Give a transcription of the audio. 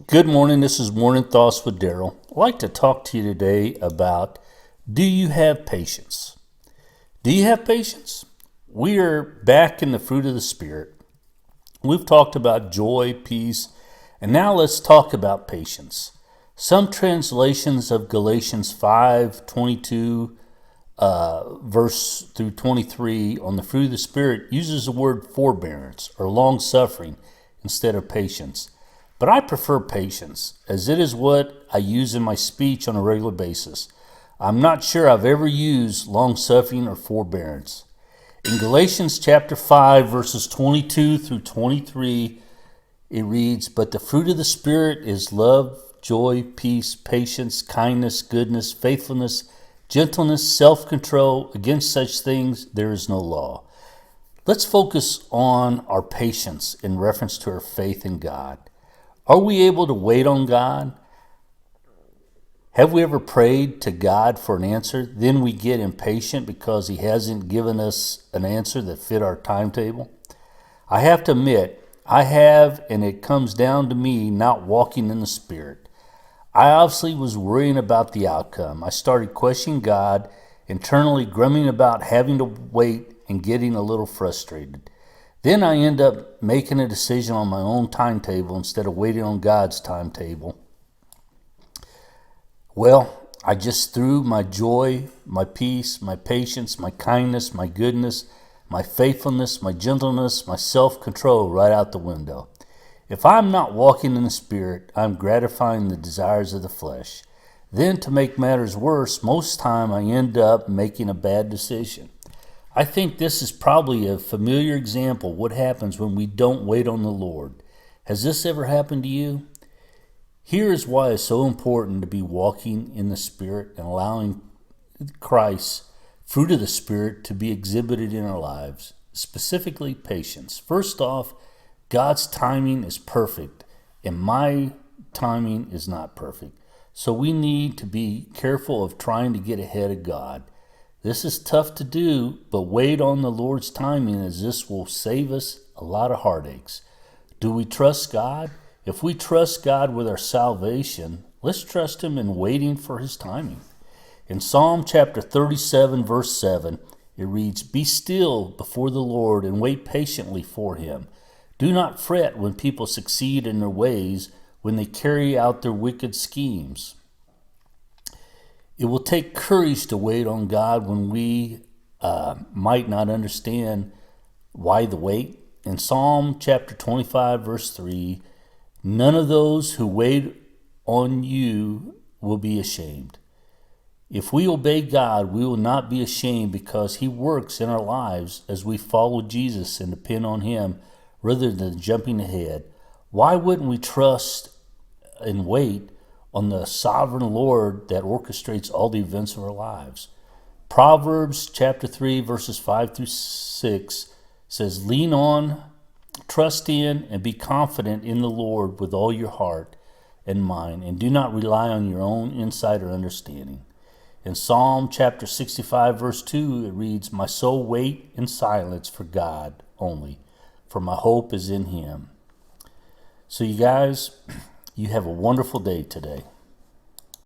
Good morning. This is Morning Thoughts with Darrell. I'd like to talk to you today about, do you have patience? Do you have patience? We are back in the fruit of the Spirit. We've talked about joy, peace, and now let's talk about patience. Some translations of Galatians 5:22 verse through 23 on the fruit of the Spirit uses the word forbearance or long suffering instead of patience. But I prefer patience, as it is what I use in my speech on a regular basis. I'm not sure I've ever used long suffering or forbearance. In Galatians chapter 5, verses 22 through 23, it reads, "But the fruit of the Spirit is love, joy, peace, patience, kindness, goodness, faithfulness, gentleness, self-control. Against such things there is no law." Let's focus on our patience in reference to our faith in God. Are we able to wait on God? Have we ever prayed to God for an answer? Then we get impatient because He hasn't given us an answer that fit our timetable? I have to admit, I have, and it comes down to me not walking in the Spirit. I obviously was worrying about the outcome. I started questioning God, internally grumbling about having to wait and getting a little frustrated. Then I end up making a decision on my own timetable instead of waiting on God's timetable. Well, I just threw my joy, my peace, my patience, my kindness, my goodness, my faithfulness, my gentleness, my self-control right out the window. If I'm not walking in the Spirit, I'm gratifying the desires of the flesh. Then, to make matters worse, most time I end up making a bad decision. I think this is probably a familiar example of what happens when we don't wait on the Lord. Has this ever happened to you? Here is why it's so important to be walking in the Spirit and allowing Christ's fruit of the Spirit to be exhibited in our lives, specifically patience. First off, God's timing is perfect, and my timing is not perfect. So we need to be careful of trying to get ahead of God. This is tough to do, but wait on the Lord's timing, as this will save us a lot of heartaches. Do we trust God? If we trust God with our salvation, let's trust Him in waiting for His timing. In Psalm chapter 37, verse 7, it reads, "Be still before the Lord and wait patiently for Him. Do not fret when people succeed in their ways, when they carry out their wicked schemes." It will take courage to wait on God when we might not understand why the wait. In Psalm chapter 25, verse 3, "None of those who wait on you will be ashamed." If we obey God, we will not be ashamed because He works in our lives as we follow Jesus and depend on Him rather than jumping ahead. Why wouldn't we trust and wait on the sovereign Lord that orchestrates all the events of our lives? Proverbs chapter 3, verses 5 through 6 says, "Lean on, trust in, and be confident in the Lord with all your heart and mind, and do not rely on your own insight or understanding." In Psalm chapter 65, verse 2, it reads, "My soul wait in silence for God only, for my hope is in Him." So you guys, you have a wonderful day today.